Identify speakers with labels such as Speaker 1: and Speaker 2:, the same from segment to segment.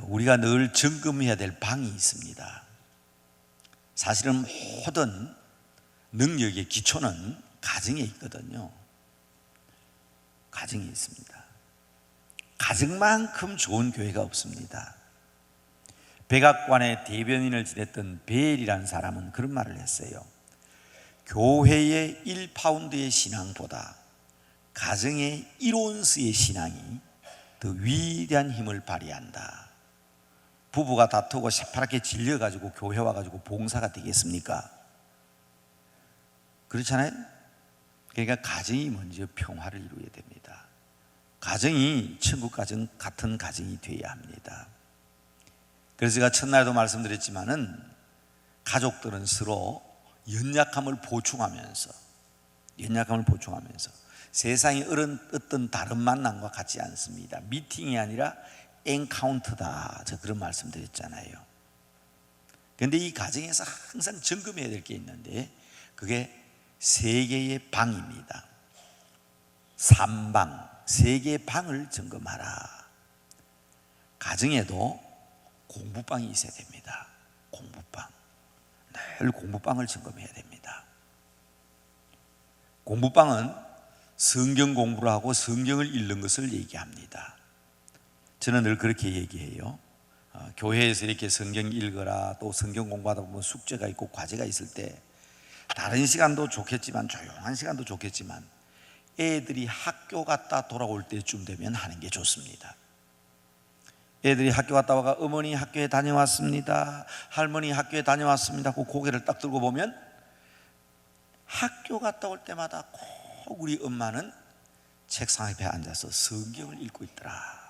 Speaker 1: 우리가 늘 점검해야 될 방이 있습니다. 사실은 모든 능력의 기초는 가정에 있거든요. 가정에 있습니다. 가정만큼 좋은 교회가 없습니다. 백악관의 대변인을 지냈던 베일이라는 사람은 그런 말을 했어요. 교회의 1파운드의 신앙보다 가정의 1온스의 신앙이 더 위대한 힘을 발휘한다. 부부가 다투고 새파랗게 질려가지고 교회 와가지고 봉사가 되겠습니까? 그렇잖아요. 그러니까 가정이 먼저 평화를 이루어야 됩니다. 가정이 천국 가정 같은 가정이 되어야 합니다. 그래서 제가 첫날도 말씀드렸지만은 가족들은 서로 연약함을 보충하면서 세상의 어떤 다른 만남과 같지 않습니다. 미팅이 아니라 엔카운터다. 저 그런 말씀 드렸잖아요. 그런데 이 가정에서 항상 점검해야 될 게 있는데 그게 세 개의 방입니다. 3방, 세 개의 방을 점검하라. 가정에도 공부방이 있어야 됩니다. 공부방. 늘 공부방을 점검해야 됩니다. 공부방은 성경 공부를 하고 성경을 읽는 것을 얘기합니다. 저는 늘 그렇게 얘기해요. 교회에서 이렇게 성경 읽어라, 또 성경 공부하다 보면 숙제가 있고 과제가 있을 때 다른 시간도 좋겠지만, 조용한 시간도 좋겠지만 애들이 학교 갔다 돌아올 때쯤 되면 하는 게 좋습니다. 애들이 학교 갔다 와가 어머니 학교에 다녀왔습니다, 할머니 학교에 다녀왔습니다 그 고개를 딱 들고 보면 학교 갔다 올 때마다 꼭 우리 엄마는 책상 앞에 앉아서 성경을 읽고 있더라.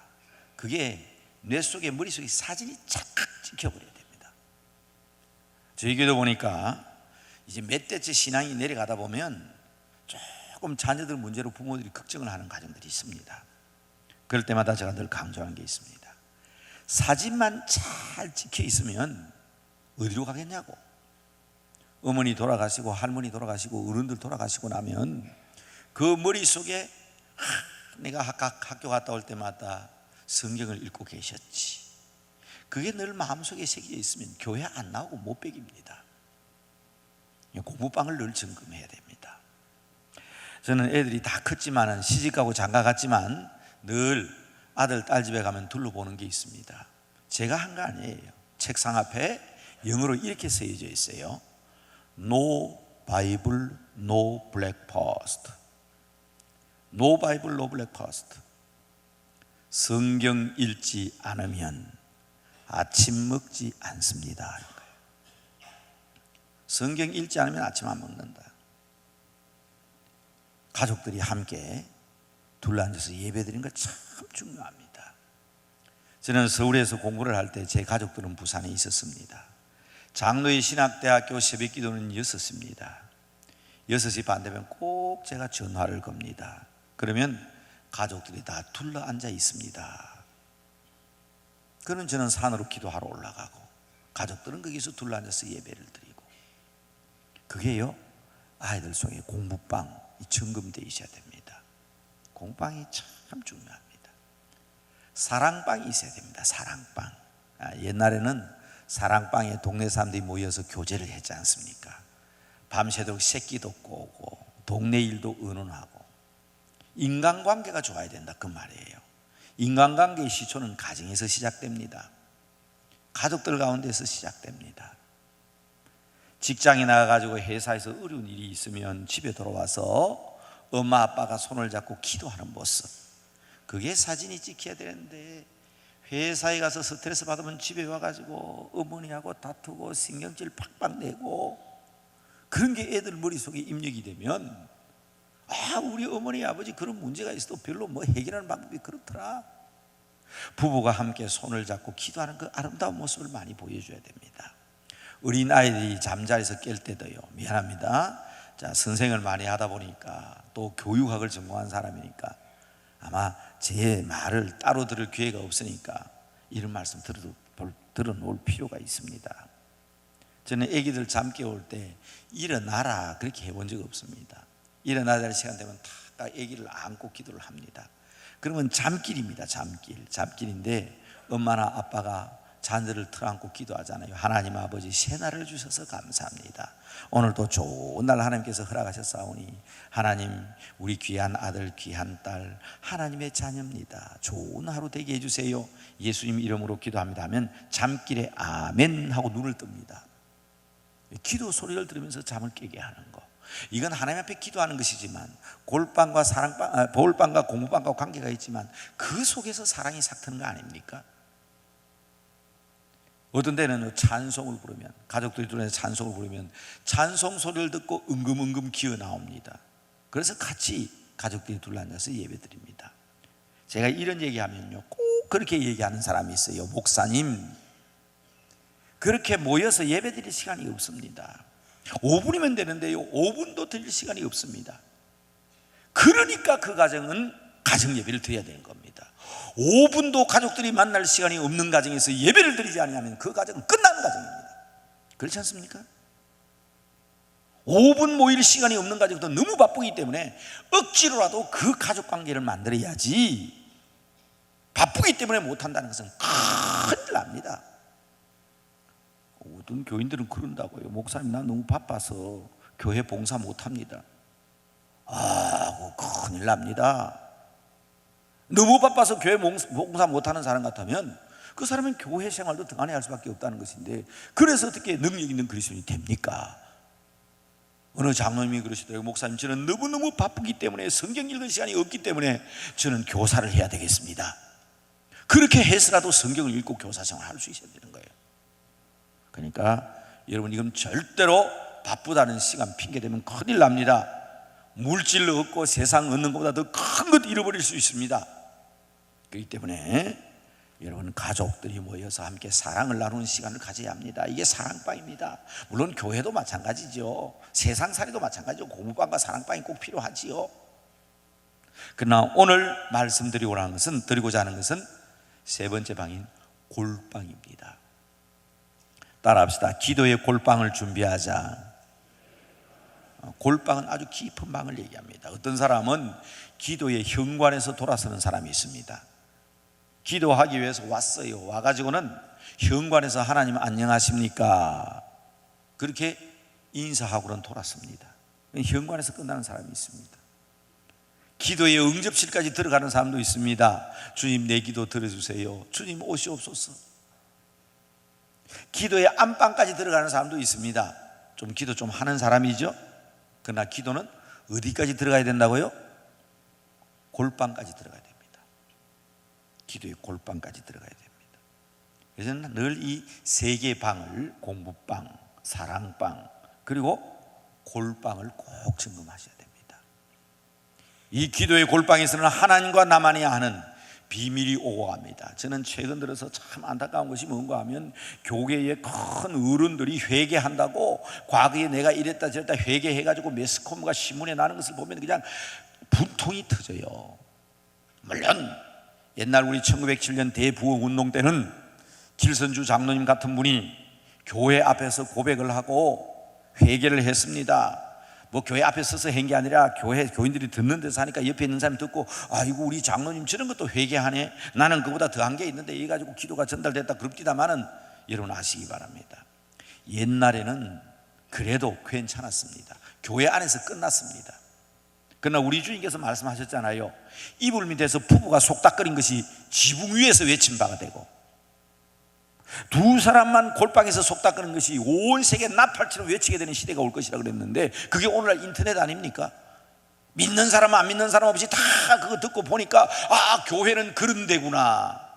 Speaker 1: 그게 뇌 속에, 머릿속에 사진이 착각 찍혀버려야 됩니다. 저희 교회도 보니까 이제 몇 대째 신앙이 내려가다 보면 조금 자녀들 문제로 부모들이 걱정을 하는 가정들이 있습니다. 그럴 때마다 제가 늘 강조하는 게 있습니다. 사진만 잘 찍혀 있으면 어디로 가겠냐고. 어머니 돌아가시고 할머니 돌아가시고 어른들 돌아가시고 나면 그 머릿속에 내가 학교 갔다 올 때마다 성경을 읽고 계셨지. 그게 늘 마음속에 새겨져 있으면 교회 안 나오고 못 배깁니다. 공부방을 늘 점검해야 됩니다. 저는 애들이 다 컸지만은 시집가고 장가갔지만 늘 아들 딸 집에 가면 둘러보는 게 있습니다. 제가 한 거 아니에요. 책상 앞에 영어로 이렇게 쓰여져 있어요. No Bible, no breakfast. No Bible, no breakfast. 성경 읽지 않으면 아침 먹지 않습니다. 성경 읽지 않으면 아침 안 먹는다. 가족들이 함께 둘러앉아서 예배드리는 거 참 중요합니다. 저는 서울에서 공부를 할 때 제 가족들은 부산에 있었습니다. 장로의 신학대학교 새벽 기도는 6시입니다. 6시 반 되면 꼭 제가 전화를 겁니다. 그러면 가족들이 다 둘러앉아 있습니다. 그러면 저는 산으로 기도하러 올라가고 가족들은 거기서 둘러앉아서 예배를 드리고, 그게요 아이들 속에 공부방이 점검되어 있어야 됩니다. 공부방이 참 중요합니다. 사랑방이 있어야 됩니다. 사랑방. 옛날에는 사랑방에 동네 사람들이 모여서 교제를 했지 않습니까? 밤새도록 새끼도 꼬고 동네 일도 의논하고 인간관계가 좋아야 된다 그 말이에요. 인간관계의 시초는 가정에서 시작됩니다. 가족들 가운데서 시작됩니다. 직장에 나가가지고 회사에서 어려운 일이 있으면 집에 돌아와서 엄마 아빠가 손을 잡고 기도하는 모습, 그게 사진이 찍혀야 되는데 회사에 가서 스트레스 받으면 집에 와가지고 어머니하고 다투고 신경질 팍팍 내고, 그런 게 애들 머릿속에 입력이 되면 우리 어머니 아버지 그런 문제가 있어도 별로 뭐 해결하는 방법이 그렇더라. 부부가 함께 손을 잡고 기도하는 그 아름다운 모습을 많이 보여줘야 됩니다. 어린 아이들이 잠자리에서 깰 때도요, 미안합니다, 자 선생을 많이 하다 보니까 또 교육학을 전공한 사람이니까 아마 제 말을 따로 들을 기회가 없으니까 이런 말씀 들어놓을 필요가 있습니다. 저는 애기들 잠 깨울 때 일어나라 그렇게 해본 적 없습니다. 일어나야 될 시간 되면 딱 애기를 안고 기도를 합니다. 그러면 잠길입니다. 잠길인데 엄마나 아빠가 자녀를 틀어안고 기도하잖아요. 하나님 아버지, 새날을 주셔서 감사합니다. 오늘도 좋은 날 하나님께서 허락하셨사오니 하나님, 우리 귀한 아들 귀한 딸 하나님의 자녀입니다. 좋은 하루 되게 해주세요. 예수님 이름으로 기도합니다 하면 잠길에 아멘 하고 눈을 뜹니다. 기도 소리를 들으면서 잠을 깨게 하는 거, 이건 하나님 앞에 기도하는 것이지만 볼빵과 볼빵과 공부빵과 관계가 있지만 그 속에서 사랑이 삭트는 거 아닙니까? 어떤 때는 찬송을 부르면, 가족들이 둘러서 찬송을 부르면 찬송 소리를 듣고 은금은금 기어 나옵니다. 그래서 같이 가족들이 둘러앉아서 예배드립니다. 제가 이런 얘기하면요, 꼭 그렇게 얘기하는 사람이 있어요. 목사님, 그렇게 모여서 예배드릴 시간이 없습니다. 5분이면 되는데요, 5분도 드릴 시간이 없습니다. 그러니까 그 가정은 가정 예배를 드려야 되는 겁니다. 5분도 가족들이 만날 시간이 없는 가정에서 예배를 드리지 않으면 그 가정은 끝나는 가정입니다. 그렇지 않습니까? 5분 모일 시간이 없는 가정도 너무 바쁘기 때문에 억지로라도 그 가족 관계를 만들어야지, 바쁘기 때문에 못한다는 것은 큰일 납니다. 어떤 교인들은 그런다고요. 목사님, 나 너무 바빠서 교회 봉사 못합니다. 큰일 납니다. 너무 바빠서 교회 봉사 못하는 사람 같으면 그 사람은 교회 생활도 등한히 할 수밖에 없다는 것인데, 그래서 어떻게 능력 있는 그리스도인이 됩니까? 어느 장로님이 그러시더라고요. 목사님, 저는 너무너무 바쁘기 때문에, 성경 읽을 시간이 없기 때문에 저는 교사를 해야 되겠습니다. 그렇게 해서라도 성경을 읽고 교사 생활을 할 수 있어야 되는 거예요. 그러니까 여러분, 이건 절대로 바쁘다는 시간 핑계대면 큰일 납니다. 물질을 얻고 세상 얻는 것보다 더 큰 것 잃어버릴 수 있습니다. 그렇기 때문에 여러분, 가족들이 모여서 함께 사랑을 나누는 시간을 가져야 합니다. 이게 사랑방입니다. 물론 교회도 마찬가지죠. 세상살이도 마찬가지죠. 공부방과 사랑방이 꼭 필요하지요. 그러나 오늘 드리고자 하는 것은 세 번째 방인 골방입니다. 따라합시다. 기도의 골방을 준비하자. 골방은 아주 깊은 방을 얘기합니다. 어떤 사람은 기도의 현관에서 돌아서는 사람이 있습니다. 기도하기 위해서 왔어요. 와가지고는 현관에서 하나님 안녕하십니까? 그렇게 인사하고는 돌았습니다. 현관에서 끝나는 사람이 있습니다. 기도의 응접실까지 들어가는 사람도 있습니다. 주님, 내 기도 들어주세요. 주님, 오시옵소서. 기도의 안방까지 들어가는 사람도 있습니다. 좀 기도 좀 하는 사람이죠. 그러나 기도는 어디까지 들어가야 된다고요? 골방까지 들어가야 됩니다. 기도의 골방까지 들어가야 됩니다. 그래서 늘 이 세 개의 방을, 공부방, 사랑방, 그리고 골방을 꼭 점검하셔야 됩니다. 이 기도의 골방에서는 하나님과 나만이 아는 비밀이 오고 갑니다. 저는 최근 들어서 참 안타까운 것이 뭔가 하면, 교계의 큰 어른들이 회개한다고 과거에 내가 이랬다 저랬다 회개해가지고 매스컴과 신문에 나는 것을 보면 그냥 분통이 터져요. 물론 옛날 우리 1907년 대부흥운동 때는 길선주 장로님 같은 분이 교회 앞에서 고백을 하고 회개를 했습니다. 뭐 교회 앞에 서서 한 게 아니라 교회 교인들이 듣는 데서 하니까 옆에 있는 사람이 듣고, 아이고 우리 장로님 저런 것도 회개하네, 나는 그보다 더한 게 있는데 이 가지고 기도가 전달됐다 그럽디다마는, 여러분 아시기 바랍니다. 옛날에는 그래도 괜찮았습니다. 교회 안에서 끝났습니다. 그러나 우리 주님께서 말씀하셨잖아요. 이불 밑에서 부부가 속닥거린 것이 지붕 위에서 외친 바가 되고, 두 사람만 골방에서 속닥거리는 것이 온 세계 나팔처럼 외치게 되는 시대가 올 것이라 그랬는데, 그게 오늘날 인터넷 아닙니까? 믿는 사람 안 믿는 사람 없이 다 그거 듣고 보니까, 교회는 그런 데구나.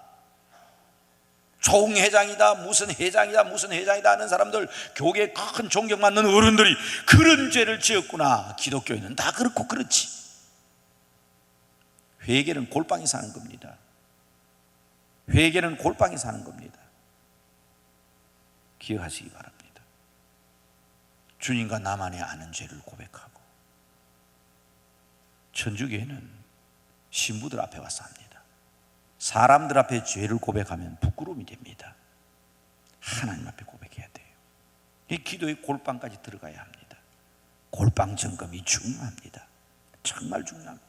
Speaker 1: 총회장이다 무슨 회장이다 무슨 회장이다 하는 사람들, 교계에 큰 존경받는 어른들이 그런 죄를 지었구나. 기독교인은 다 그렇고 그렇지. 회개는 골방에 사는 겁니다. 회개는 골방에 사는 겁니다. 기억하시기 바랍니다. 주님과 나만이 아는 죄를 고백하고, 천주교회는 신부들 앞에 와서 합니다. 사람들 앞에 죄를 고백하면 부끄러움이 됩니다. 하나님 앞에 고백해야 돼요. 이 기도의 골방까지 들어가야 합니다. 골방 점검이 중요합니다. 정말 중요합니다.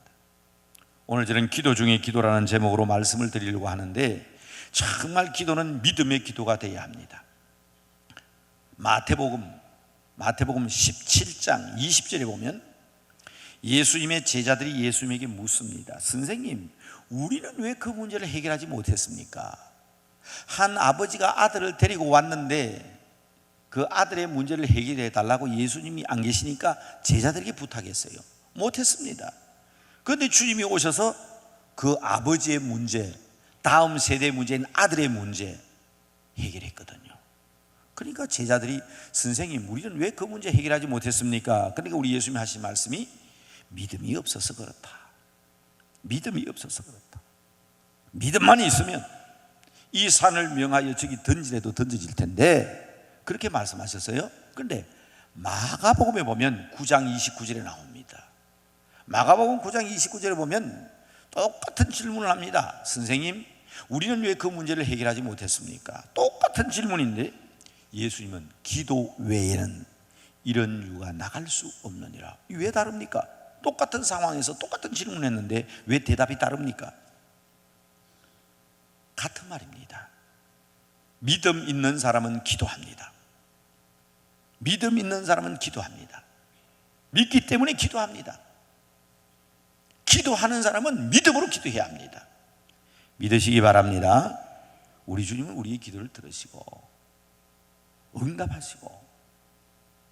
Speaker 1: 오늘 저는 기도 중에 기도라는 제목으로 말씀을 드리려고 하는데, 정말 기도는 믿음의 기도가 되어야 합니다. 마태복음 17장 20절에 보면 예수님의 제자들이 예수님에게 묻습니다. 선생님, 우리는 왜 그 문제를 해결하지 못했습니까? 한 아버지가 아들을 데리고 왔는데 그 아들의 문제를 해결해 달라고 예수님이 안 계시니까 제자들에게 부탁했어요. 못했습니다. 그런데 주님이 오셔서 그 아버지의 문제, 다음 세대의 문제인 아들의 문제 해결했거든요. 그러니까 제자들이 선생님, 우리는 왜 그 문제 해결하지 못했습니까? 그러니까 우리 예수님이 하신 말씀이 믿음이 없어서 그렇다. 믿음이 없어서 그렇다. 믿음만 있으면 이 산을 명하여 저기 던지래도 던져질 텐데, 그렇게 말씀하셨어요. 그런데 마가복음에 보면 9장 29절에 나옵니다. 마가복음 9장 29절에 보면 똑같은 질문을 합니다. 선생님, 우리는 왜 그 문제를 해결하지 못했습니까? 똑같은 질문인데 예수님은 기도 외에는 이런 유가 나갈 수 없느니라. 왜 다릅니까? 똑같은 상황에서 똑같은 질문을 했는데 왜 대답이 다릅니까? 같은 말입니다. 믿음 있는 사람은 기도합니다. 믿음 있는 사람은 기도합니다. 믿기 때문에 기도합니다. 기도하는 사람은 믿음으로 기도해야 합니다. 믿으시기 바랍니다. 우리 주님은 우리의 기도를 들으시고 응답하시고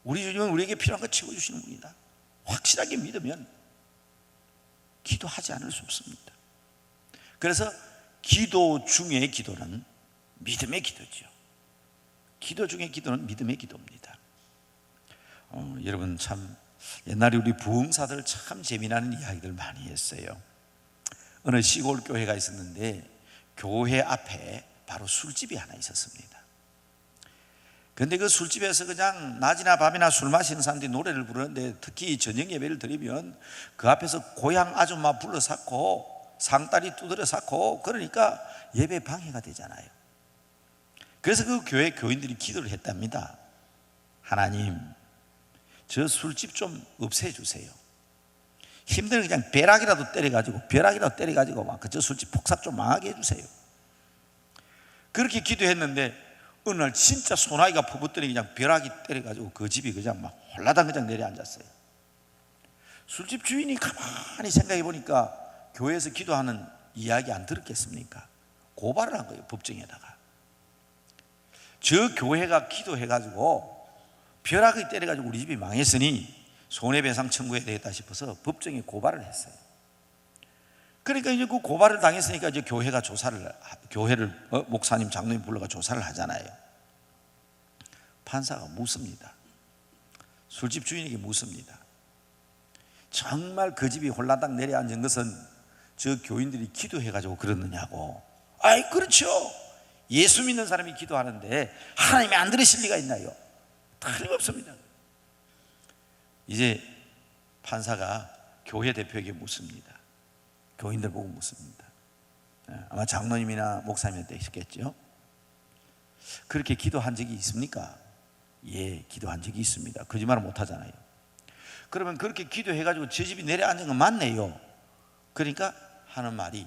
Speaker 1: 우리 주님은 우리에게 필요한 거 채워주시는 분이다. 확실하게 믿으면 기도하지 않을 수 없습니다. 그래서 기도 중의 기도는 믿음의 기도죠. 기도 중의 기도는 믿음의 기도입니다. 여러분, 참 옛날에 우리 부흥사들 참 재미나는 이야기들 많이 했어요. 어느 시골 교회가 있었는데 교회 앞에 바로 술집이 하나 있었습니다. 그런데 그 술집에서 그냥 낮이나 밤이나 술 마시는 사람들이 노래를 부르는데, 특히 저녁 예배를 드리면 그 앞에서 고향 아줌마 불러 쌓고 상다리 두드려 쌓고, 그러니까 예배 방해가 되잖아요. 그래서 그 교회 교인들이 기도를 했답니다. 하나님, 저 술집 좀 없애주세요. 힘들면 그냥 벼락이라도 때려가지고 막 저 술집 폭삭 좀 망하게 해주세요. 그렇게 기도했는데 어느 날 진짜 소나기가 퍼붓더니 그냥 벼락이 때려가지고 그 집이 그냥 막 홀라당 그냥 내려앉았어요. 술집 주인이 가만히 생각해 보니까 교회에서 기도하는 이야기 안 들었겠습니까? 고발을 한 거예요, 법정에다가. 저 교회가 기도해가지고 벼락이 때려가지고 우리 집이 망했으니 손해배상 청구해야 되겠다 싶어서 법정에 고발을 했어요. 그러니까 이제 그 고발을 당했으니까 이제 교회가 교회를 목사님, 장로님 불러가 조사를 하잖아요. 판사가 묻습니다. 술집 주인에게 묻습니다. 정말 그 집이 홀라당 내려앉은 것은 저 교인들이 기도해가지고 그러느냐고. 아이, 그렇죠. 예수 믿는 사람이 기도하는데 하나님이 안 들으실 리가 있나요? 틀림없습니다. 이제 판사가 교회 대표에게 묻습니다. 교인들 보고 묻습니다. 아마 장로님이나 목사님한테 있었겠죠. 그렇게 기도한 적이 있습니까? 예, 기도한 적이 있습니다. 거짓말을 못 하잖아요. 그러면 그렇게 기도해가지고 저 집이 내려앉은 건 맞네요. 그러니까 하는 말이,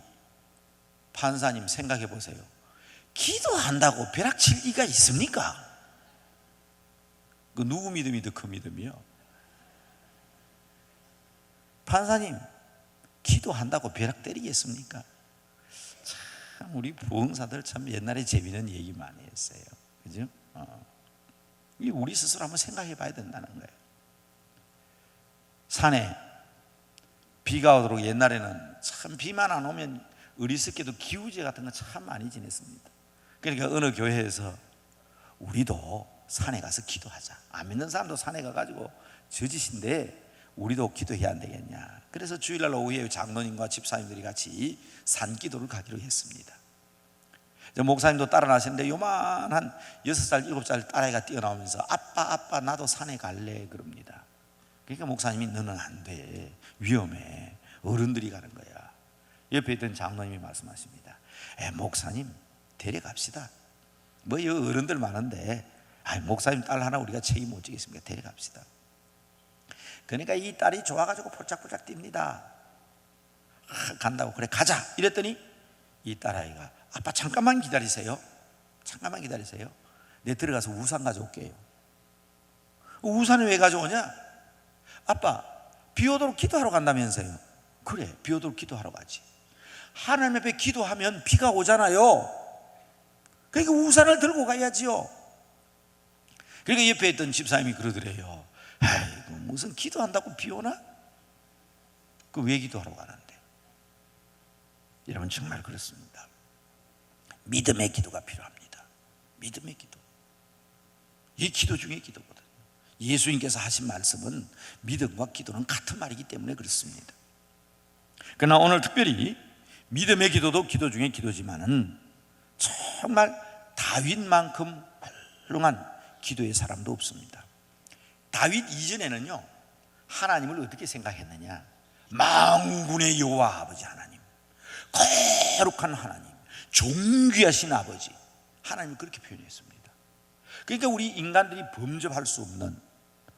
Speaker 1: 판사님 생각해 보세요. 기도한다고 벼락 칠 리가 있습니까? 그 누구 믿음이 더 큰 믿음이요? 판사님, 기도한다고 벼락 때리겠습니까? 참 우리 부흥사들 참 옛날에 재미있는 얘기 많이 했어요. 그죠? 우리 스스로 한번 생각해 봐야 된다는 거예요. 산에 비가 오도록 옛날에는 참 비만 안 오면 어리석게도 기우제 같은 거 참 많이 지냈습니다. 그러니까 어느 교회에서 우리도 산에 가서 기도하자. 안 믿는 사람도 산에 가가지고 저 짓인데 우리도 기도해야 안 되겠냐. 그래서 주일날 오후에 장로님과 집사님들이 같이 산기도를 가기로 했습니다. 목사님도 따라 나셨는데 요만한 6살, 7살 딸아이가 뛰어나오면서 아빠 나도 산에 갈래 그럽니다. 그러니까 목사님이 너는 안 돼, 위험해, 어른들이 가는 거야. 옆에 있던 장로님이 말씀하십니다. 목사님 데려갑시다. 뭐 이 어른들 많은데 목사님 딸 하나 우리가 책임 못 지겠습니까? 데려갑시다. 그러니까 이 딸이 좋아가지고 폴짝폴짝 뜁니다. 간다고, 그래 가자 이랬더니 이 딸아이가 아빠 잠깐만 기다리세요. 잠깐만 기다리세요. 내 들어가서 우산 가져올게요. 우산을 왜 가져오냐? 아빠 비 오도록 기도하러 간다면서요. 그래, 비 오도록 기도하러 가지. 하나님 앞에 기도하면 비가 오잖아요. 그러니까 우산을 들고 가야지요. 그러니까 옆에 있던 집사님이 그러더래요. 아이고, 무슨 기도한다고 비 오나? 그 왜 기도하러 가는데? 여러분, 정말 그렇습니다. 믿음의 기도가 필요합니다. 믿음의 기도. 이 기도 중에 기도거든요. 예수님께서 하신 말씀은 믿음과 기도는 같은 말이기 때문에 그렇습니다. 그러나 오늘 특별히 믿음의 기도도 기도 중에 기도지만은 정말 다윗만큼 훌륭한 기도의 사람도 없습니다. 다윗 이전에는요, 하나님을 어떻게 생각했느냐? 만군의 여호와 아버지 하나님, 거룩한 하나님, 존귀하신 아버지, 하나님을 그렇게 표현했습니다. 그러니까 우리 인간들이 범접할 수 없는,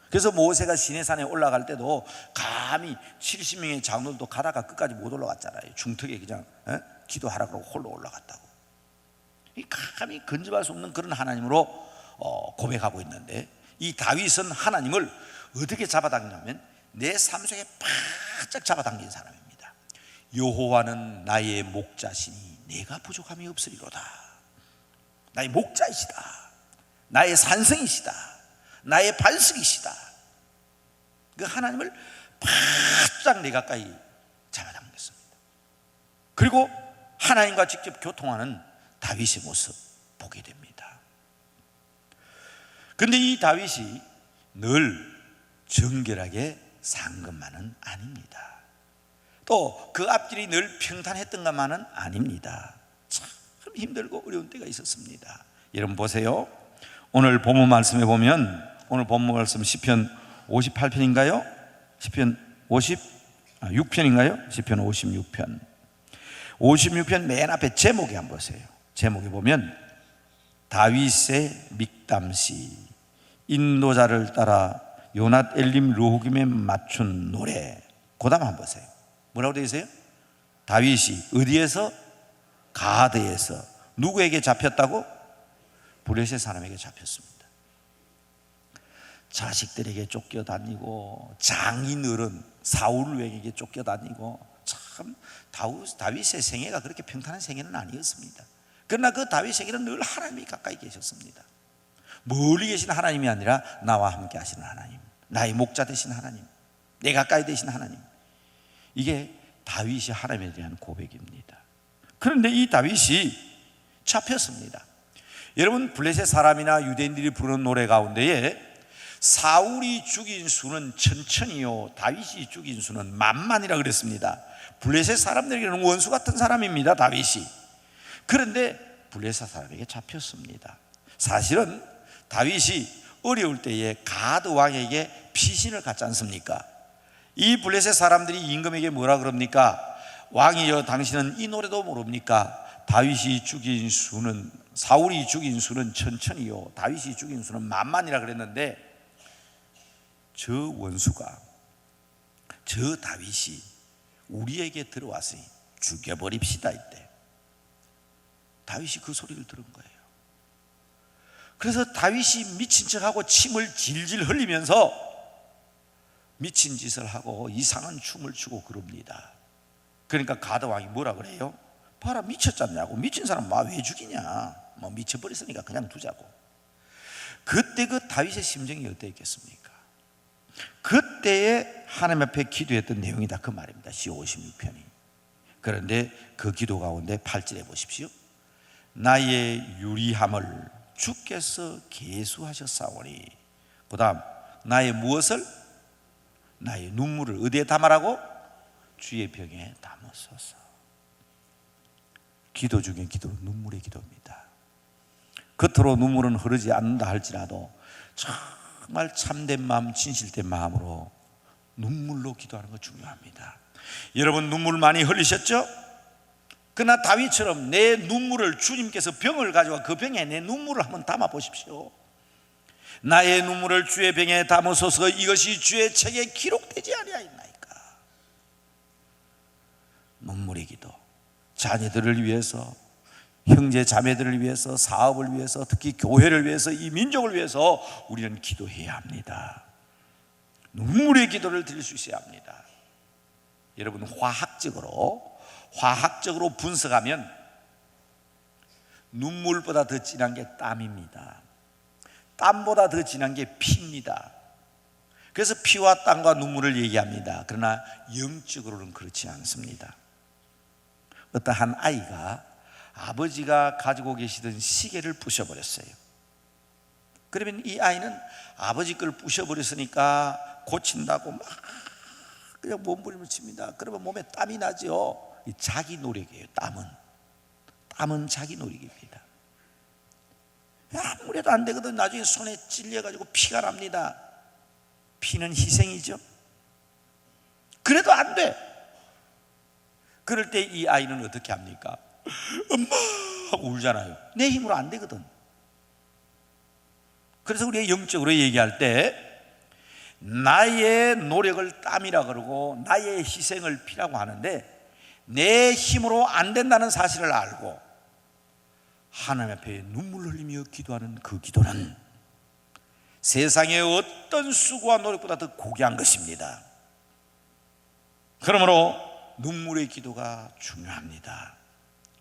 Speaker 1: 그래서 모세가 시내산에 올라갈 때도 감히 70명의 장로들도 가다가 끝까지 못 올라갔잖아요. 중턱에 그냥 기도하라 그러고 홀로 올라갔다고. 감히 근접할 수 없는 그런 하나님으로 고백하고 있는데, 이 다윗은 하나님을 어떻게 잡아당기냐면 내 삶 속에 바짝 잡아당긴 사람입니다. 여호와는 나의 목자시니 내가 부족함이 없으리로다. 나의 목자이시다. 나의 산성이시다. 나의 반석이시다. 그 하나님을 바짝 내 가까이 잡아당겼습니다. 그리고 하나님과 직접 교통하는 다윗의 모습 보게 됩니다. 그런데 이 다윗이 늘 정결하게 산 것만은 아닙니다. 또 그 앞길이 늘 평탄했던 것만은 아닙니다. 참 힘들고 어려운 때가 있었습니다. 여러분 보세요. 오늘 본문 말씀에 보면, 오늘 본문 말씀 시편 58편인가요? 시편 56편인가요? 시편 56편. 56편 맨 앞에 제목에 한번 보세요. 제목에 보면 다윗의 믹담시, 인도자를 따라 요낫 엘림 르후김에 맞춘 노래. 그 다음 한번 보세요. 뭐라고 되어 있어요? 다윗이 어디에서? 가드에서 누구에게 잡혔다고? 블레셋 사람에게 잡혔습니다. 자식들에게 쫓겨다니고 장인 어른 사울 왕에게 쫓겨다니고, 참 다윗의 생애가 그렇게 평탄한 생애는 아니었습니다. 그러나 그 다윗 생애는 늘 하나님이 가까이 계셨습니다. 멀리 계신 하나님이 아니라 나와 함께 하시는 하나님, 나의 목자 되신 하나님, 내 가까이 되신 하나님. 이게 다윗이 하나님에 대한 고백입니다. 그런데 이 다윗이 잡혔습니다. 여러분, 블레셋 사람이나 유대인들이 부르는 노래 가운데에 사울이 죽인 수는 천천히요, 다윗이 죽인 수는 만만이라 그랬습니다. 블레셋 사람들에게는 원수 같은 사람입니다, 다윗이. 그런데 블레셋 사람에게 잡혔습니다. 사실은 다윗이 어려울 때에 가드 왕에게 피신을 갖지 않습니까? 이 블레셋 사람들이 임금에게 뭐라 그럽니까? 왕이여, 당신은 이 노래도 모릅니까? 다윗이 죽인 수는, 사울이 죽인 수는 천천히요, 다윗이 죽인 수는 만만이라 그랬는데, 저 원수가, 저 다윗이 우리에게 들어왔으니 죽여버립시다. 이때 다윗이 그 소리를 들은 거예요. 그래서 다윗이 미친 척하고 침을 질질 흘리면서 미친 짓을 하고 이상한 춤을 추고 그럽니다. 그러니까 가드 왕이 뭐라 그래요? 봐라, 미쳤잖냐고. 미친 사람 왜 죽이냐, 뭐 미쳐버렸으니까 그냥 두자고. 그때 그 다윗의 심정이 어땠겠습니까? 그때에 하나님 앞에 기도했던 내용이다, 그 말입니다. 시 56편이. 그런데 그 기도 가운데 8절에 보십시오. 나의 유리함을 주께서 계수하셨사오니, 그 다음 나의 무엇을? 나의 눈물을 어디에 담으라고? 주의 병에 담으소서. 기도 중에 기도는 눈물의 기도입니다. 겉으로 눈물은 흐르지 않는다 할지라도 정말 참된 마음, 진실된 마음으로 눈물로 기도하는 거 중요합니다. 여러분, 눈물 많이 흘리셨죠? 그러나 다윗처럼 내 눈물을, 주님께서 병을 가져와 그 병에 내 눈물을 한번 담아 보십시오. 나의 눈물을 주의 병에 담으소서. 이것이 주의 책에 기록되지 아니하였나이까. 눈물의 기도. 자녀들을 위해서, 형제 자매들을 위해서, 사업을 위해서, 특히 교회를 위해서, 이 민족을 위해서 우리는 기도해야 합니다. 눈물의 기도를 드릴 수 있어야 합니다. 여러분, 화학적으로 분석하면 눈물보다 더 진한 게 땀입니다. 땀보다 더 진한 게 피입니다. 그래서 피와 땀과 눈물을 얘기합니다. 그러나 영적으로는 그렇지 않습니다. 어떠한 아이가 아버지가 가지고 계시던 시계를 부셔버렸어요. 그러면 이 아이는 아버지 걸 부셔버렸으니까 고친다고 막 그냥 몸부림을 칩니다. 그러면 몸에 땀이 나죠. 자기 노력이에요. 땀은 자기 노력입니다. 아무래도 안 되거든. 나중에 손에 찔려가지고 피가 납니다. 피는 희생이죠. 그래도 안 돼. 그럴 때 이 아이는 어떻게 합니까? 엄마 하고 울잖아요. 내 힘으로 안 되거든. 그래서 우리가 영적으로 얘기할 때 나의 노력을 땀이라 그러고 나의 희생을 피라고 하는데, 내 힘으로 안 된다는 사실을 알고 하나님 앞에 눈물 흘리며 기도하는 그 기도는 세상의 어떤 수고와 노력보다 더 고귀한 것입니다. 그러므로 눈물의 기도가 중요합니다.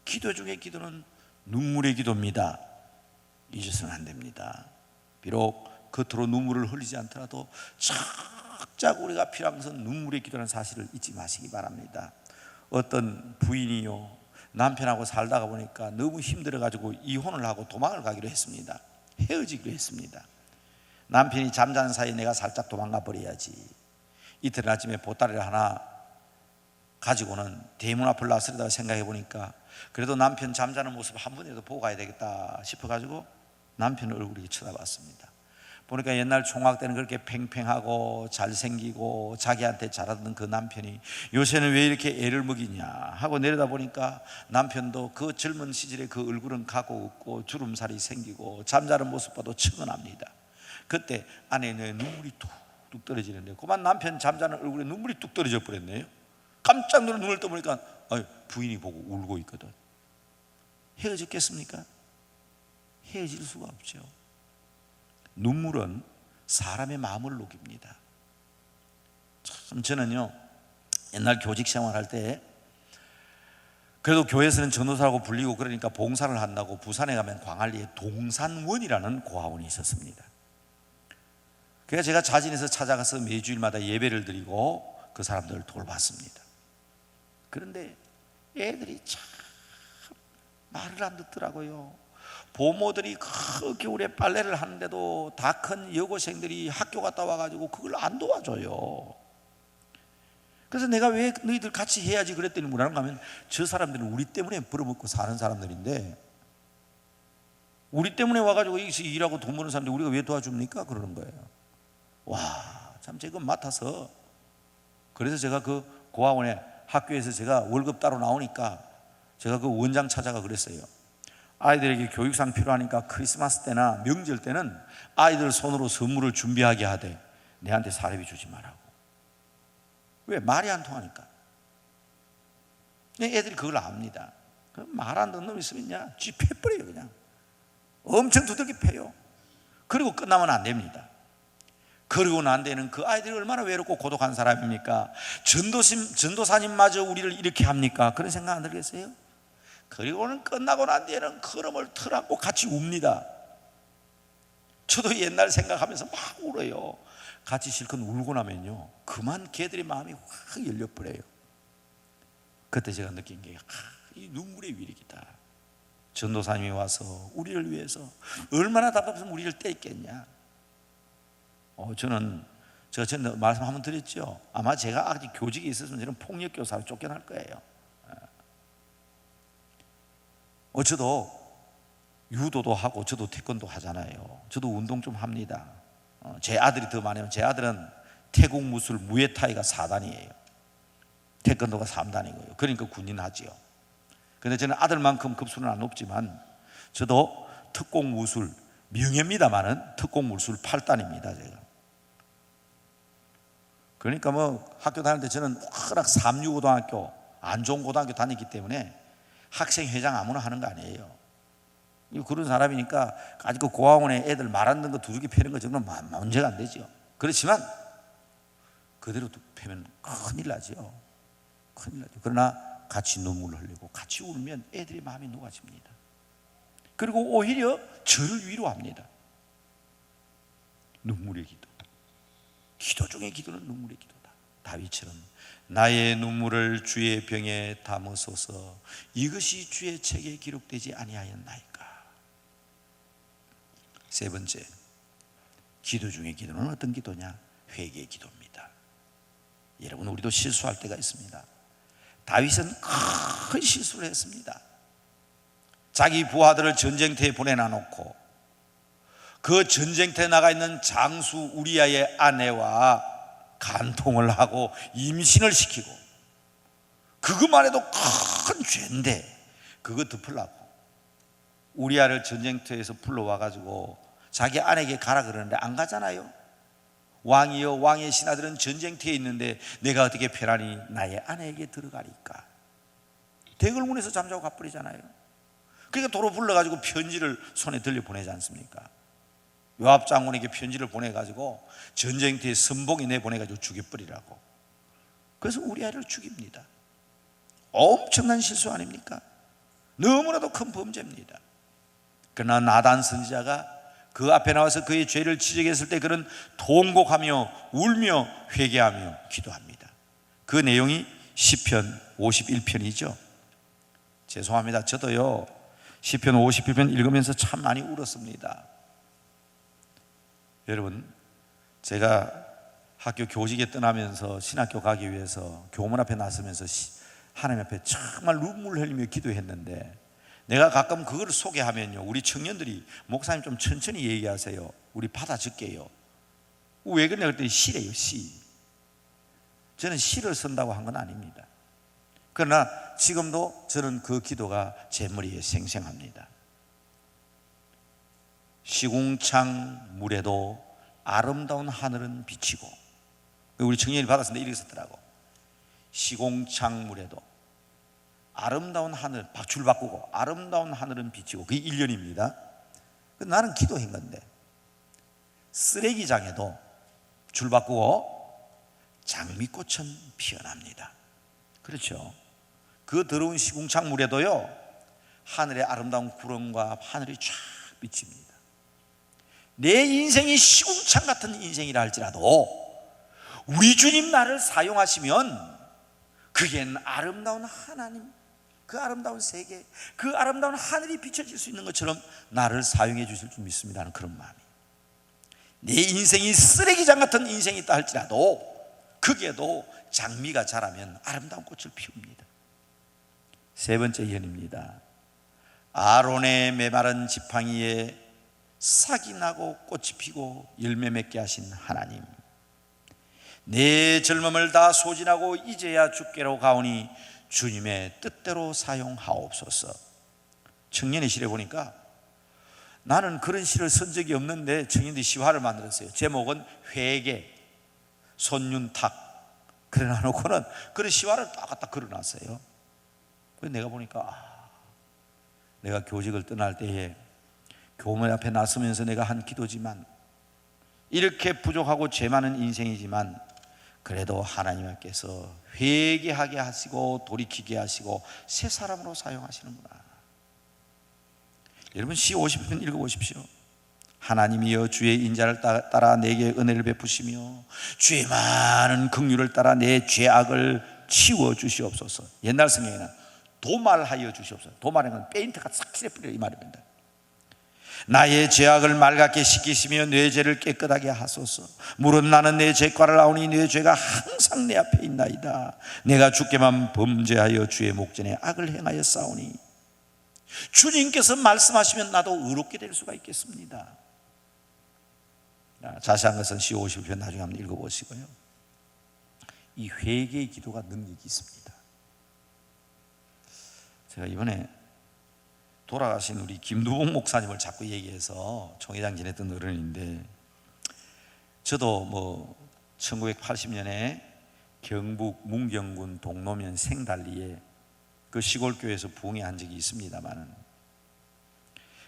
Speaker 1: 기도 중에 기도는 눈물의 기도입니다. 잊어서는 안 됩니다. 비록 겉으로 눈물을 흘리지 않더라도 착착 우리가 필요한 것은 눈물의 기도라는 사실을 잊지 마시기 바랍니다. 어떤 부인이요, 남편하고 살다가 보니까 너무 힘들어가지고 이혼을 하고 도망을 가기로 했습니다. 헤어지기로 했습니다. 남편이 잠자는 사이에 내가 살짝 도망가 버려야지. 이틀 아침에 보따리를 하나 가지고는 대문 앞을 나서려다가 생각해 보니까 그래도 남편 잠자는 모습 한 번이라도 보고 가야 되겠다 싶어가지고 남편 얼굴을 쳐다봤습니다. 보니까 옛날 총각 때는 그렇게 팽팽하고 잘생기고 자기한테 잘하던 그 남편이 요새는 왜 이렇게 애를 먹이냐 하고 내려다 보니까 남편도 그 젊은 시절에 그 얼굴은 가고 없고 주름살이 생기고 잠자는 모습 봐도 측은합니다. 그때 아내의 눈물이 뚝뚝 떨어지는데 그만 남편 잠자는 얼굴에 눈물이 뚝 떨어져 버렸네요. 깜짝 놀라 눈을 떠보니까 부인이 보고 울고 있거든. 헤어졌겠습니까? 헤어질 수가 없죠. 눈물은 사람의 마음을 녹입니다. 참 저는요, 옛날 교직 생활할 때 그래도 교회에서는 전도사라고 불리고 그러니까 봉사를 한다고 부산에 가면 광안리에 동산원이라는 고아원이 있었습니다. 그래서 제가 자진해서 찾아가서 매주일마다 예배를 드리고 그 사람들을 돌봤습니다. 그런데 애들이 참 말을 안 듣더라고요. 부모들이 그 겨울에 빨래를 하는데도 다 큰 여고생들이 학교 갔다 와가지고 그걸 안 도와줘요. 그래서 내가 왜 너희들 같이 해야지 그랬더니 뭐라는가 하면 저 사람들은 우리 때문에 벌어먹고 사는 사람들인데 우리 때문에 와가지고 여기서 일하고 돈 버는 사람들 우리가 왜 도와줍니까? 그러는 거예요. 와, 참 제가 맡아서 그래서 제가 그 고아원에 학교에서 제가 월급 따로 나오니까 제가 그 원장 찾아가 그랬어요. 아이들에게 교육상 필요하니까 크리스마스 때나 명절 때는 아이들 손으로 선물을 준비하게 하되 내한테 사례비 주지 말라고. 왜? 말이 안 통하니까. 애들이 그걸 압니다. 말 안 듣는 놈 있으면 쥐 패버려요. 그냥 엄청 두들겨 패요. 그리고 끝나면 안 됩니다. 그리고 난 데는 그 아이들이 얼마나 외롭고 고독한 사람입니까? 전도사님마저 우리를 이렇게 합니까? 그런 생각 안 들겠어요? 그리고는 끝나고 난 뒤에는 그놈을 털안고 같이 웁니다. 저도 옛날 생각하면서 막 울어요. 같이 실컷 울고 나면요 그만 걔들의 마음이 확 열려버려요. 그때 제가 느낀 게 이 눈물의 위력이다. 전도사님이 와서 우리를 위해서 얼마나 답답해서 우리를 때렸겠냐. 제가 전에 말씀 한번 드렸죠. 아마 제가 아직 교직에 있었으면 저는 폭력교사로 쫓겨날 거예요. 저도 유도도 하고 저도 태권도 하잖아요. 저도 운동 좀 합니다. 제 아들이 더 많이 하면 제 아들은 태국 무술 무에타이가 4단이에요. 태권도가 3단이고요. 그러니까 군인 하지요. 그런데 저는 아들만큼 급수는 안 높지만 저도 특공 무술 명예입니다만은 특공 무술 8단입니다. 제가. 그러니까 학교 다닐 때 저는 워낙 삼류고등학교 안종고등학교 다녔기 때문에 학생회장 아무나 하는 거 아니에요. 그런 사람이니까 아직 그 고아원에 애들 말 안 듣는 거 두들겨 패는 거 정도는 문제가 안 되죠. 그렇지만 그대로 패면 큰일 나죠. 큰일 나죠. 그러나 같이 눈물을 흘리고 같이 울면 애들의 마음이 녹아집니다. 그리고 오히려 저를 위로합니다. 눈물의 기도. 기도 중에 기도는 눈물의 기도다. 다윗처럼 나의 눈물을 주의 병에 담으소서. 이것이 주의 책에 기록되지 아니하였나이까. 세 번째, 기도 중에 기도는 어떤 기도냐? 회개의 기도입니다. 여러분, 우리도 실수할 때가 있습니다. 다윗은 큰 실수를 했습니다. 자기 부하들을 전쟁터에 보내놔 놓고 그 전쟁터에 나가 있는 장수 우리아의 아내와 간통을 하고 임신을 시키고, 그것만 해도 큰 죄인데 그거 덮으려고 우리아를 전쟁터에서 불러와 가지고 자기 아내에게 가라 그러는데 안 가잖아요. 왕이여, 왕의 신하들은 전쟁터에 있는데 내가 어떻게 편안히 나의 아내에게 들어가리까. 대궐문에서 잠자고 가버리잖아요. 그러니까 도로 불러가지고 편지를 손에 들려 보내지 않습니까? 요압 장군에게 편지를 보내가지고 전쟁터에 선봉이 내보내가지고 죽여버리라고. 그래서 우리아를 죽입니다. 엄청난 실수 아닙니까? 너무나도 큰 범죄입니다. 그러나 나단 선지자가 그 앞에 나와서 그의 죄를 지적했을 때 그는 통곡하며 울며 회개하며 기도합니다. 그 내용이 시편 51편이죠. 죄송합니다. 저도요 시편 51편 읽으면서 참 많이 울었습니다. 여러분, 제가 학교 교직에 떠나면서 신학교 가기 위해서 교문 앞에 나서면서 하나님 앞에 정말 눈물 흘리며 기도했는데, 내가 가끔 그걸 소개하면요 우리 청년들이 목사님 좀 천천히 얘기하세요, 우리 받아 적게요. 왜 그러냐 그랬더니 시래요. 시. 저는 시를 쓴다고 한 건 아닙니다. 그러나 지금도 저는 그 기도가 제 머리에 생생합니다. 시궁창 물에도 아름다운 하늘은 비치고, 우리 청년이 받았을 때 이렇게 썼더라고. 시궁창 물에도 아름다운 하늘, 줄 바꾸고 아름다운 하늘은 비치고, 그게 1년입니다. 나는 기도한 건데, 쓰레기장에도 줄 바꾸고 장미꽃은 피어납니다. 그렇죠. 그 더러운 시궁창 물에도요 하늘의 아름다운 구름과 하늘이 쫙 비칩니다. 내 인생이 시궁창 같은 인생이라 할지라도 우리 주님 나를 사용하시면 그겐 아름다운 하나님, 그 아름다운 세계, 그 아름다운 하늘이 비춰질 수 있는 것처럼 나를 사용해 주실 줄 믿습니다 하는 그런 마음이. 내 인생이 쓰레기장 같은 인생이 있다 할지라도 거기에도 장미가 자라면 아름다운 꽃을 피웁니다. 세 번째 예언입니다. 아론의 메마른 지팡이에 싹이 나고 꽃이 피고 열매 맺게 하신 하나님, 내 젊음을 다 소진하고 이제야 주께로 가오니 주님의 뜻대로 사용하옵소서. 청년의 시를 보니까 나는 그런 시를 쓴 적이 없는데 청년들이 시화를 만들었어요. 제목은 회개, 손윤탁 그래 놔놓고는 그런 시화를 딱 갖다 걸어놨어요. 그래서 내가 보니까 내가 교직을 떠날 때에 교문 앞에 나서면서 내가 한 기도지만, 이렇게 부족하고 죄 많은 인생이지만 그래도 하나님께서 회개하게 하시고 돌이키게 하시고 새 사람으로 사용하시는구나. 여러분, 시 50편 읽어보십시오. 하나님이여 주의 인자를 따라 내게 은혜를 베푸시며 주의 많은 긍휼을 따라 내 죄악을 치워 주시옵소서. 옛날 성경에는 도말하여 주시옵소서. 도말은 건 페인트가 싹 칠해버려 이 말입니다. 나의 죄악을 맑게 씻기시며 내 죄를 깨끗하게 하소서. 물은 나는 내 죄과를 아오니 내 죄가 항상 내 앞에 있나이다. 내가 주께만 범죄하여 주의 목전에 악을 행하여 싸우니. 주님께서 말씀하시면 나도 의롭게 될 수가 있겠습니다. 자세한 것은 시 50편 나중에 한번 읽어보시고요. 이 회개의 기도가 능력이 있습니다. 제가 이번에 돌아가신 우리 김두봉 목사님을 자꾸 얘기해서 총회장 지냈던 어른인데, 저도 1980년에 경북 문경군 동노면 생달리에 그 시골교회에서 부흥회 한 적이 있습니다만,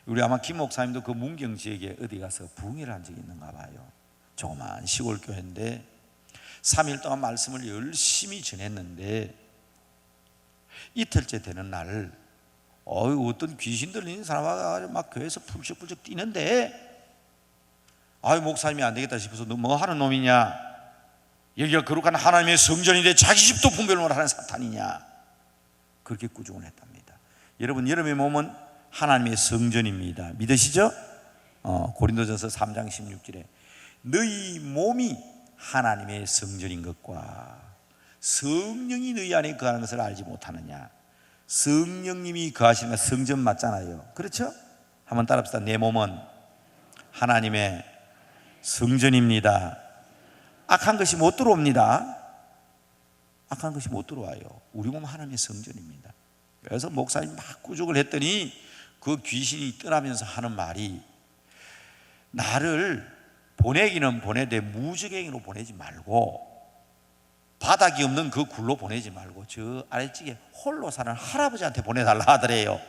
Speaker 1: 우리 아마 김 목사님도 그 문경 지역에 어디 가서 부흥회를 한 적이 있는가 봐요. 조그만 시골 교회인데 3일 동안 말씀을 열심히 전했는데 이틀째 되는 날 어떤 귀신 들리는 사람이 막 교회에서 풀쩍풀쩍 뛰는데 목사님이 안 되겠다 싶어서 너 뭐 하는 놈이냐, 여기가 거룩한 하나님의 성전인데 자기 집도 분별을 하는 사탄이냐, 그렇게 꾸중을 했답니다. 여러분, 여러분의 몸은 하나님의 성전입니다. 믿으시죠? 고린도전서 3장 16절에 너희 몸이 하나님의 성전인 것과 성령이 너희 안에 거하는 것을 알지 못하느냐. 성령님이 거하시는 건 성전 맞잖아요. 그렇죠? 한번 따라합시다. 내 몸은 하나님의 성전입니다. 악한 것이 못 들어옵니다. 악한 것이 못 들어와요. 우리 몸은 하나님의 성전입니다. 그래서 목사님 막 꾸중을 했더니 그 귀신이 떠나면서 하는 말이, 나를 보내기는 보내되 무적행위로 보내지 말고, 바닥이 없는 그 굴로 보내지 말고 저 아래쪽에 홀로 사는 할아버지한테 보내달라 하더래요.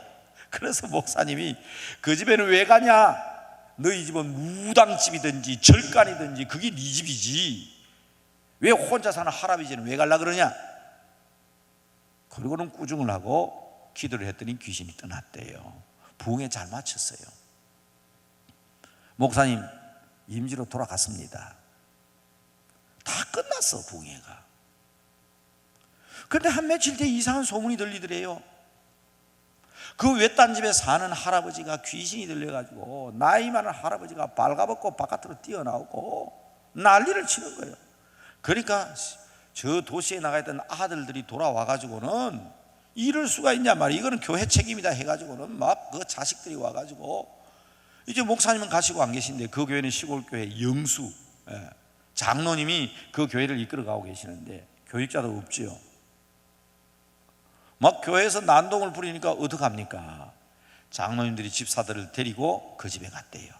Speaker 1: 그래서 목사님이 그 집에는 왜 가냐, 너희 집은 무당집이든지 절간이든지 그게 네 집이지 왜 혼자 사는 할아버지는 왜 가려고 그러냐. 그리고는 꾸중을 하고 기도를 했더니 귀신이 떠났대요. 부흥에 잘 마쳤어요. 목사님 임지로 돌아갔습니다. 다 끝났어 부흥회가. 그런데 한 며칠 뒤에 이상한 소문이 들리더래요. 그 외딴 집에 사는 할아버지가 귀신이 들려가지고 나이 많은 할아버지가 발가벗고 바깥으로 뛰어나오고 난리를 치는 거예요. 그러니까 저 도시에 나가 있던 아들들이 돌아와가지고는 이럴 수가 있냐 말이야, 이거는 교회 책임이다 해가지고는 막 그 자식들이 와가지고, 이제 목사님은 가시고 안 계신데 그 교회는 시골교회 영수 장로님이 그 교회를 이끌어가고 계시는데 교육자도 없지요. 막 교회에서 난동을 부리니까 어떡합니까? 장로님들이 집사들을 데리고 그 집에 갔대요.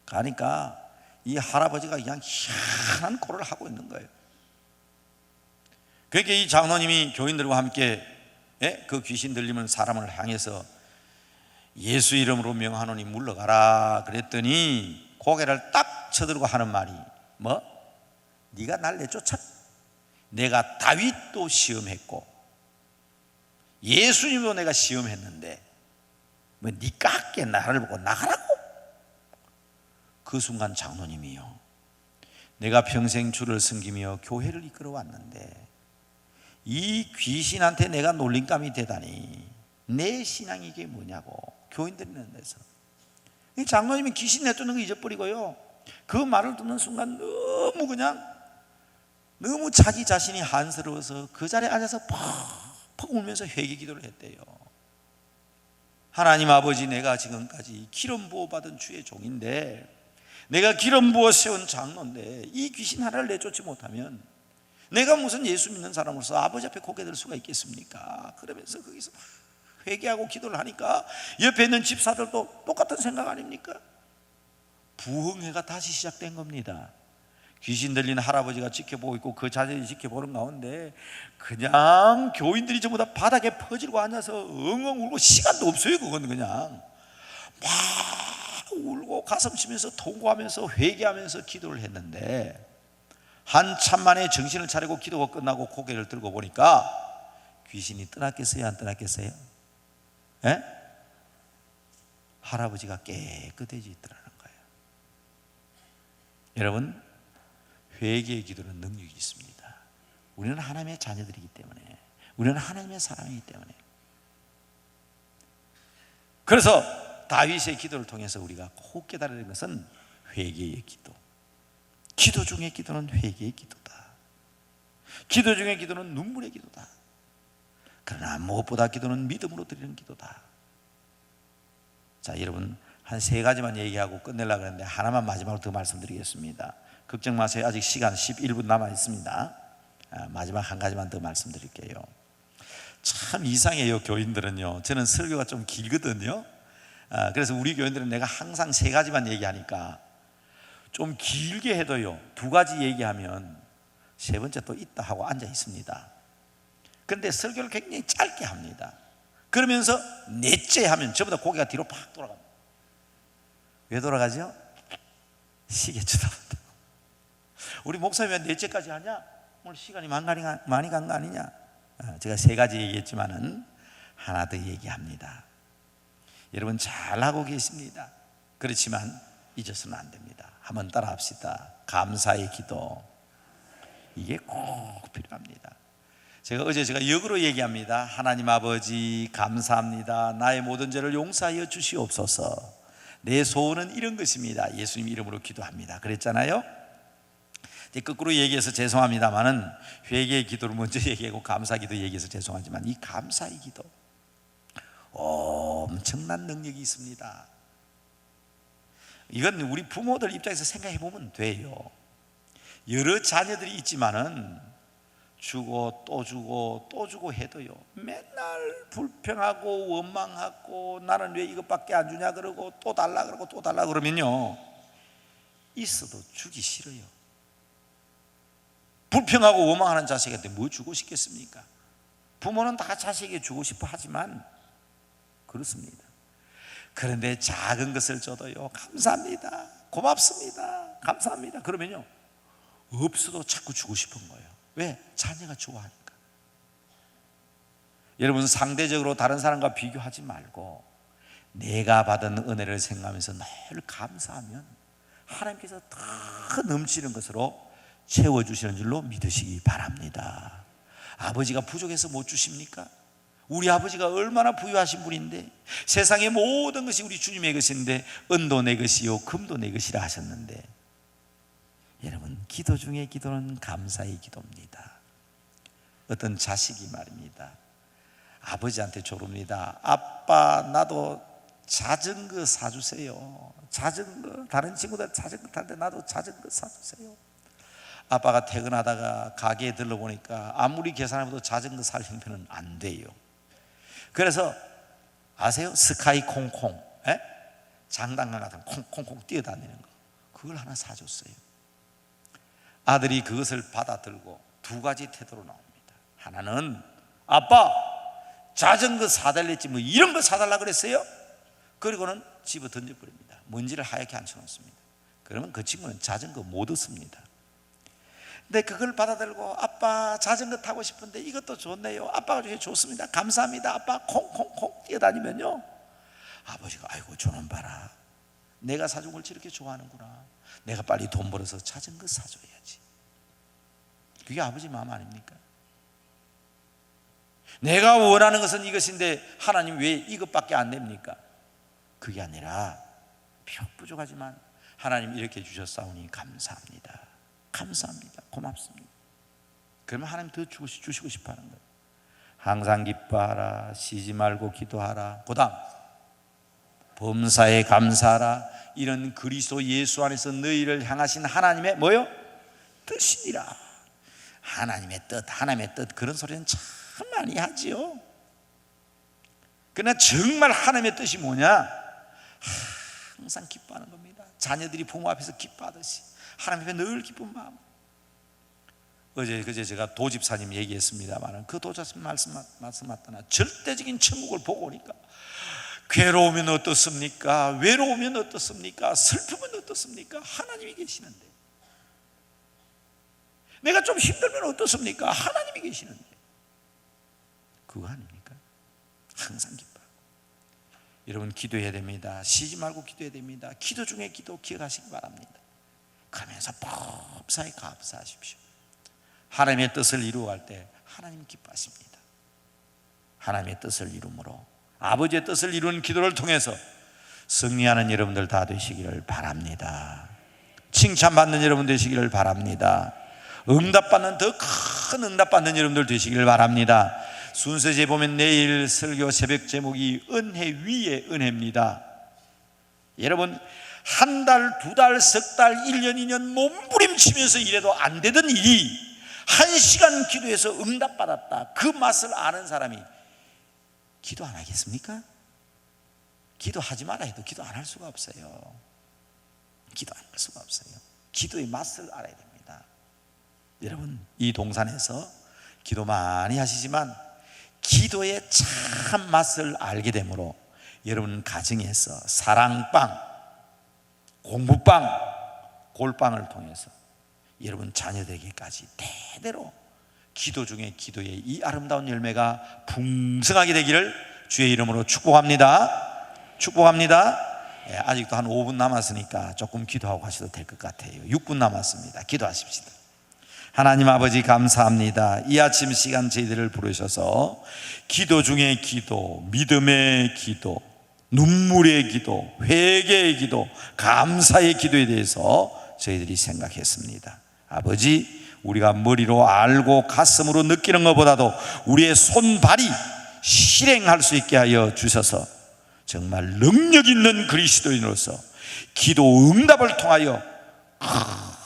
Speaker 1: 가니까 이 할아버지가 그냥 희한한 꼴을 하고 있는 거예요. 그러니까 이 장로님이 교인들과 함께 그 귀신 들리는 사람을 향해서 예수 이름으로 명하노니 물러가라 그랬더니 고개를 딱 쳐들고 하는 말이 뭐? 네가 날 내쫓아? 내가 다윗도 시험했고 예수님도 내가 시험했는데 뭐 네가 학게 나를 보고 나가라고? 그 순간 장로님이요, 내가 평생 주를 섬기며 교회를 이끌어 왔는데 이 귀신한테 내가 놀림감이 되다니 내 신앙이 이게 뭐냐고 교인들이 있는 데서. 이 장로님이 귀신 내쫓는 거 잊어버리고요, 그 말을 듣는 순간 너무 자기 자신이 한스러워서 그 자리에 앉아서 퍽퍽 울면서 회개 기도를 했대요. 하나님 아버지, 내가 지금까지 기름 부어 받은 주의 종인데, 내가 기름 부어 세운 장로인데 이 귀신 하나를 내쫓지 못하면 내가 무슨 예수 믿는 사람으로서 아버지 앞에 고개 들 수가 있겠습니까? 그러면서 거기서 회개하고 기도를 하니까 옆에 있는 집사들도 똑같은 생각 아닙니까? 부흥회가 다시 시작된 겁니다. 귀신 들린 할아버지가 지켜보고 있고 그 자세히 지켜보는 가운데 그냥 교인들이 전부 다 바닥에 퍼지고 앉아서 엉엉 울고, 시간도 없어요. 그건 그냥 막 울고 가슴 치면서 통곡하면서 회개하면서 기도를 했는데, 한참 만에 정신을 차리고 기도가 끝나고 고개를 들고 보니까 귀신이 떠났겠어요? 안 떠났겠어요? 할아버지가 깨끗해져 있더라는 거예요. 여러분, 회개의 기도는 능력이 있습니다. 우리는 하나님의 자녀들이기 때문에, 우리는 하나님의 사람이기 때문에. 그래서 다윗의 기도를 통해서 우리가 꼭 깨달아야 하는 것은 회개의 기도. 기도 중의 기도는 회개의 기도다. 기도 중의 기도는 눈물의 기도다. 그러나 무엇보다 기도는 믿음으로 드리는 기도다. 자, 여러분, 한 세 가지만 얘기하고 끝내려고 했는데 하나만 마지막으로 더 말씀드리겠습니다. 걱정 마세요. 아직 시간 11분 남아 있습니다. 마지막 한 가지만 더 말씀드릴게요. 참 이상해요, 교인들은요. 저는 설교가 좀 길거든요. 그래서 우리 교인들은 내가 항상 세 가지만 얘기하니까 좀 길게 해도요, 두 가지 얘기하면 세 번째 또 있다 하고 앉아 있습니다. 그런데 설교를 굉장히 짧게 합니다. 그러면서 넷째 하면 전부 다 고개가 뒤로 팍 돌아갑니다. 왜 돌아가죠? 시계 쳐다본다. 우리 목사님 왜 넷째까지 하냐? 오늘 시간이 많이 간 거 아니냐? 제가 3가지 얘기했지만은 하나 더 얘기합니다. 여러분 잘하고 계십니다. 그렇지만 잊어서는 안 됩니다. 한번 따라 합시다. 감사의 기도. 이게 꼭 필요합니다. 제가 역으로 얘기합니다. 하나님 아버지 감사합니다. 나의 모든 죄를 용서하여 주시옵소서. 내 소원은 이런 것입니다. 예수님 이름으로 기도합니다. 그랬잖아요. 거꾸로 얘기해서 죄송합니다만은 회개의 기도를 먼저 얘기하고 감사 기도 얘기해서 죄송하지만 이 감사의 기도 엄청난 능력이 있습니다. 이건 우리 부모들 입장에서 생각해 보면 돼요. 여러 자녀들이 있지만은 주고 또 주고 또 주고 해도요 맨날 불평하고 원망하고 나는 왜 이것밖에 안 주냐 그러고 또 달라 그러고 또 달라 그러면요 있어도 주기 싫어요. 불평하고 원망하는 자식한테 뭐 주고 싶겠습니까? 부모는 다 자식에게 주고 싶어 하지만 그렇습니다. 그런데 작은 것을 줘도요 감사합니다, 고맙습니다, 감사합니다 그러면요 없어도 자꾸 주고 싶은 거예요. 왜? 자녀가 좋아하니까. 여러분 상대적으로 다른 사람과 비교하지 말고 내가 받은 은혜를 생각하면서 늘 감사하면 하나님께서 더 넘치는 것으로 채워주시는 줄로 믿으시기 바랍니다. 아버지가 부족해서 못 주십니까? 우리 아버지가 얼마나 부유하신 분인데 세상의 모든 것이 우리 주님의 것인데 은도 내 것이요 금도 내 것이라 하셨는데 여러분 기도 중에 기도는 감사의 기도입니다. 어떤 자식이 말입니다 아버지한테 조릅니다. 아빠 나도 자전거 사주세요. 자전거 다른 친구들 자전거 탈 때 나도 자전거 사주세요. 아빠가 퇴근하다가 가게에 들러보니까 아무리 계산해도 자전거 살 형편은 안 돼요. 그래서 아세요? 스카이 콩콩 장단감 같은 콩콩콩 뛰어다니는 거 그걸 하나 사줬어요. 아들이 그것을 받아들고 2가지 태도로 나옵니다. 하나는 아빠 자전거 사달랬지 뭐 이런 거 사달라 그랬어요? 그리고는 집어 던져버립니다. 먼지를 하얗게 앉혀놓습니다. 그러면 그 친구는 자전거 못 얻습니다. 근데 그걸 받아들고 아빠 자전거 타고 싶은데 이것도 좋네요. 아빠가 주셔서 좋습니다. 감사합니다. 아빠 콩콩콩 뛰어다니면요 아버지가 아이고 저놈 봐라 내가 사준 걸 저렇게 좋아하는구나. 내가 빨리 돈 벌어서 자전거 사줘야지. 그게 아버지 마음 아닙니까? 내가 원하는 것은 이것인데 하나님 왜 이것밖에 안 냅니까? 그게 아니라 비록 부족하지만 하나님 이렇게 주셨사오니 감사합니다. 감사합니다. 고맙습니다. 그러면 하나님 더 주시고 싶어 하는 거예요. 항상 기뻐하라. 쉬지 말고 기도하라. 그 다음 범사에 감사하라. 이런 그리스도 예수 안에서 너희를 향하신 하나님의 뭐요? 뜻이니라. 하나님의 뜻 그런 소리는 참 많이 하지요. 그러나 정말 하나님의 뜻이 뭐냐? 항상 기뻐하는 겁니다. 자녀들이 부모 앞에서 기뻐하듯이 하나님 앞에 늘 기쁜 마음. 그제 제가 도집사님 얘기했습니다만 그 도집사님 말씀하더나 절대적인 천국을 보고 오니까 괴로우면 어떻습니까? 외로우면 어떻습니까? 슬프면 어떻습니까? 하나님이 계시는데. 내가 좀 힘들면 어떻습니까? 하나님이 계시는데. 그거 아닙니까? 항상 기뻐. 여러분 기도해야 됩니다. 쉬지 말고 기도해야 됩니다. 기도 중에 기도 기억하시기 바랍니다. 그러면서 범사에 감사하십시오. 하나님의 뜻을 이루어갈 때 하나님 기뻐하십니다. 하나님의 뜻을 이루므로 아버지의 뜻을 이루는 기도를 통해서 승리하는 여러분들 다 되시기를 바랍니다. 칭찬받는 여러분 되시기를 바랍니다. 응답받는 더 큰 응답받는 여러분들 되시기를 바랍니다. 순서제 보면 내일 설교 새벽 제목이 은혜 위에 은혜입니다. 여러분 한 달, 2달, 석 달, 1년, 2년 몸부림치면서 일해도 안 되던 일이 1시간 기도해서 응답받았다. 그 맛을 아는 사람이 기도 안 하겠습니까? 기도하지 마라 해도 기도 안 할 수가 없어요. 기도 안 할 수가 없어요. 기도의 맛을 알아야 됩니다. 여러분 이 동산에서 기도 많이 하시지만 기도의 참 맛을 알게 되므로 여러분 가정에서 사랑방, 공부방, 골방을 통해서 여러분 자녀들에게까지 대대로 기도 중에 기도의 이 아름다운 열매가 풍성하게 되기를 주의 이름으로 축복합니다. 축복합니다. 아직도 한 5분 남았으니까 조금 기도하고 가셔도 될 것 같아요. 6분 남았습니다. 기도하십시다. 하나님 아버지 감사합니다. 이 아침 시간 저희들을 부르셔서 기도 중에 기도, 믿음의 기도, 눈물의 기도, 회개의 기도, 감사의 기도에 대해서 저희들이 생각했습니다. 아버지, 우리가 머리로 알고 가슴으로 느끼는 것보다도 우리의 손발이 실행할 수 있게 하여 주셔서 정말 능력 있는 그리스도인으로서 기도 응답을 통하여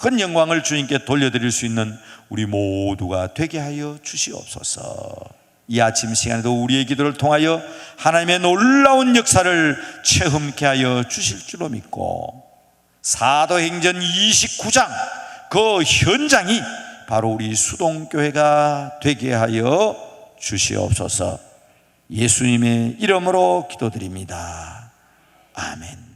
Speaker 1: 큰 영광을 주님께 돌려드릴 수 있는 우리 모두가 되게 하여 주시옵소서. 이 아침 시간에도 우리의 기도를 통하여 하나님의 놀라운 역사를 체험케 하여 주실 줄로 믿고 사도행전 29장 그 현장이 바로 우리 수동교회가 되게 하여 주시옵소서. 예수님의 이름으로 기도드립니다. 아멘.